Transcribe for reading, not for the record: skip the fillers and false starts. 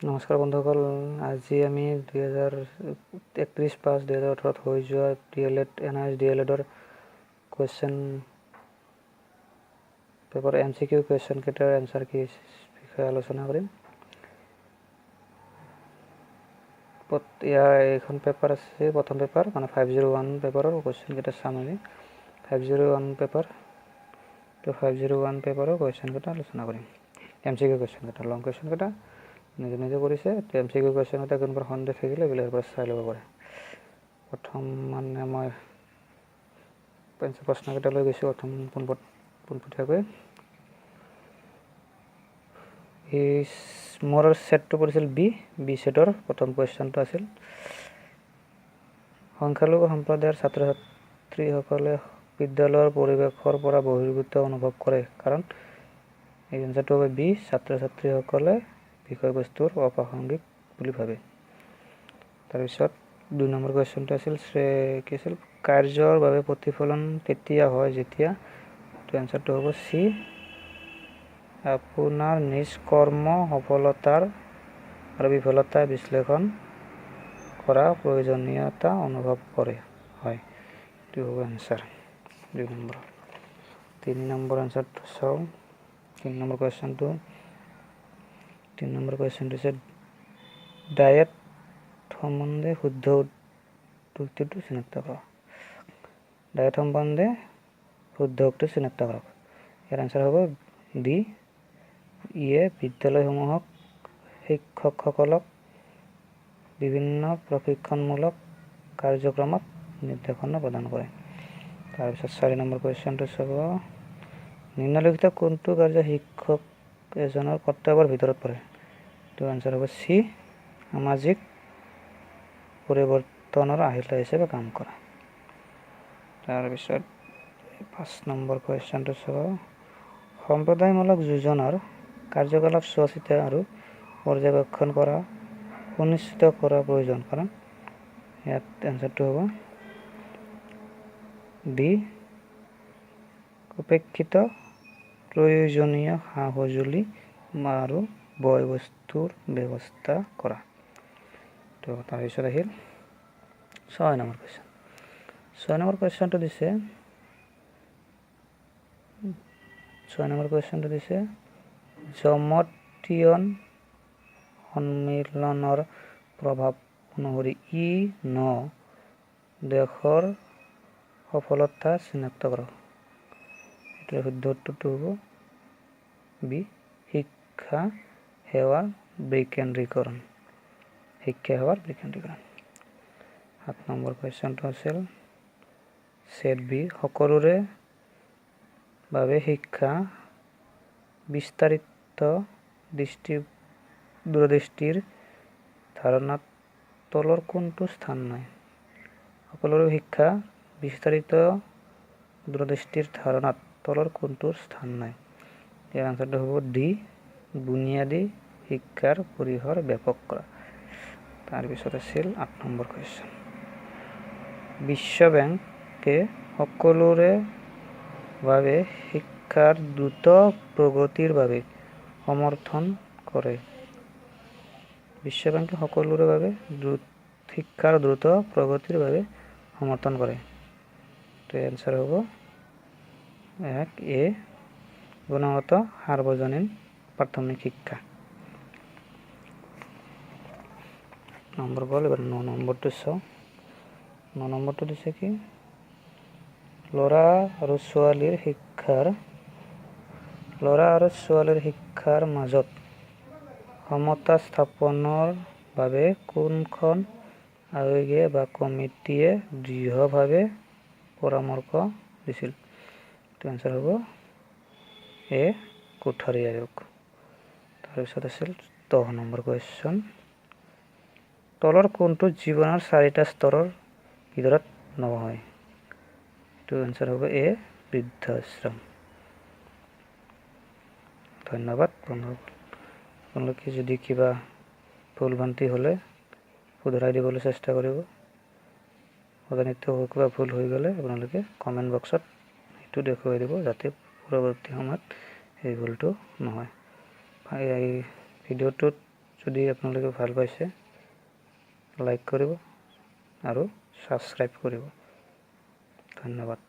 নমস্কাৰ বন্ধুসকল, আজি আমি 2031-5-2018 হৈ যোৱা DLED NIS DLEDৰ কুৱেশ্যন পেপাৰ MCQ কুৱেশ্যন কেইটাৰ এনচাৰ কি বিষয়ে আলোচনা কৰিম। এইখন পেপাৰ আছে, প্ৰথম পেপাৰ মানে 501 পেপাৰৰ কুৱেশ্যন কেইটা চাম আমি। 501 পেপাৰ তো 501 পেপাৰৰ কুৱেশ্যন কেইটা আলোচনা কৰিম। MCQ কুৱেশ্যন কেইটা, লং কুৱেশ্যন কেইটা নিজে নিজে কৰিছে। MCQ কুৱেশ্যন এটা কোনোবাৰ সন্দেহ থাকিলে এইবিলাকৰ পৰা চাই ল'ব পাৰে। প্ৰথম মানে মই প্ৰশ্নকেইটা লৈ গৈছোঁ প্ৰথম পোনপটীয়াকৈ। মোৰ ছেটটো পৰিছিল বি ছেটৰ প্ৰথম কুৱেশ্যনটো আছিল, সংখ্যালঘু সম্প্ৰদায়ৰ ছাত্ৰ ছাত্ৰীসকলে বিদ্যালয়ৰ পৰিৱেশৰ পৰা বহিৰ্ভূত অনুভৱ কৰে, কাৰণ এই এনচাৰটো হবে বি, ছাত্ৰ ছাত্ৰীসকলে বিষয়বস্তুৰ অপ্ৰাসংগিক বুলি ভাবে। তাৰপিছত 2 নম্বৰ কুৱেশ্যনটো আছিল কি আছিল, কাৰ্যৰ বাবে প্ৰতিফলন তেতিয়া হয় যেতিয়া, তো এনচাৰটো হ'ব চি, আপোনাৰ নিজ কৰ্ম সফলতাৰ আৰু বিফলতা বিশ্লেষণ কৰা প্ৰয়োজনীয়তা অনুভৱ কৰে, হয়, এইটো হ'ব এনচাৰ 2 নম্বৰ। 3 নম্বৰ এনচাৰটো চাওঁ। 3 নম্বৰ কুৱেশ্যনটো হৈছে ডায়েট সম্বন্ধে শুদ্ধ উক্তিটো চিনাক্ত কৰক। ডায়েট সম্বন্ধে শুদ্ধ উক্তি চিনাক্ত কৰক। ইয়াৰ এনচাৰ হ'ব ডি, ইয়ে বিদ্যালয়সমূহক শিক্ষকসকলক বিভিন্ন প্ৰশিক্ষণমূলক কাৰ্যক্ৰমত নিৰ্দেশনা প্ৰদান কৰে। তাৰপিছত 4 নম্বৰ কুৱেশ্যনটো চাব, নিম্নলিখিত কোনটো কাৰ্য শিক্ষক এজনৰ কৰ্তব্যৰ ভিতৰত পৰে? তো এনচাৰ হ'ব চি, সামাজিক পৰিৱৰ্তনৰ আহিলা হিচাপে কাম কৰা। তাৰপিছত 5 নম্বৰ কুৱেশ্যনটো চাব, সম্প্ৰদায়মূলক যোজনাৰ কাৰ্যকলাপ চোৱাচিতা আৰু পৰ্যবেক্ষণ কৰা সুনিশ্চিত কৰা প্ৰয়োজন, কাৰণ ইয়াত এনচাৰটো হ'ব ডি, উপেক্ষিত প্ৰয়োজনীয় সা-সঁজুলি আৰু বয় বস্তুৰ ব্যৱস্থা কৰা। তো তাৰপিছত আহিল 6 নম্বৰ কুৱেশ্যন। 6 নম্বৰ কুৱেশ্যনটো দিছে জমট্ৰিয়ন সন্মিলনৰ প্ৰভাৱ অনুসৰি দেশৰ সফলতা চিনাক্ত কৰক। এইটোৰ শুদ্ধ উত্তৰটো হ'ব বি, শিক্ষা সেৱাৰ বিকেন্দ্ৰীকৰণ। 7 নম্বৰ কুৱেশ্যনটো আছিল ছেট বি, সকলোৰে বাবে শিক্ষা বিস্তাৰিত দূৰদৃষ্টিৰ ধাৰণাত তলৰ কোনটো স্থান নাই? সকলোৰে শিক্ষা বিস্তাৰিত দূৰদৃষ্টিৰ ধাৰণাত তলৰ কোনটো স্থান নাই? ইয়াৰ আনচাৰটো হ'ব ডি, বুনিয়াদী শিক্ষাৰ পৰিসৰ ব্যাপক কৰা। তাৰপিছত আছিল 8 নম্বৰ কুৱেশ্যন, বিশ্ব বেংকে সকলোৰে বাবে শিক্ষাৰ দ্ৰুত প্ৰগতিৰ বাবে সমৰ্থন কৰে। বিশ্ব বেংকে সকলোৰে বাবে শিক্ষাৰ দ্ৰুত প্ৰগতিৰ বাবে সমৰ্থন কৰে। তো এনচাৰ হ'ব 1 এ, গুণগত সাৰ্বজনীন প্ৰাথমিক শিক্ষা। নম্বৰ গ'ল, এবাৰ 9 নম্বৰটো চাওঁ। 9 নম্বৰটো দিছে কি, ল'ৰা আৰু ছোৱালীৰ শিক্ষাৰ মাজত সমতা স্থাপনৰ বাবে কোনখন আয়োগে বা কমিটিয়ে দৃঢ়ভাৱে পৰামৰ্শ দিছিল? তো এনচাৰ হ'ব এ, কোঠাৰী আয়োগ। তাৰপিছত আছিল 10 নম্বৰ কুৱেশ্যন, তলৰ কোনটো জীৱনৰ 4টা স্তৰৰ ভিতৰত নহয়? তো এনচাৰ হ'ব এ, বৃদ্ধাশ্ৰম। ধন্যবাদ বন্ধুসকল, আপোনালোকে যদি কিবা ভুল ভ্ৰান্তি হ'লে শুধৰাই দিবলৈ চেষ্টা কৰিব। অজানিত কিবা ভুল হৈ গ'লে আপোনালোকে কমেণ্ট বক্সত সেইটো দেখুৱাই দিব, যাতে পৰৱৰ্তী সময়ত এই ভুলটো নহয়। এই ভিডিঅ'টোত যদি আপোনালোকে ভাল পাইছে লাইক কৰিব আৰু ছাবস্ক্ৰাইব কৰিব। ধন্যবাদ।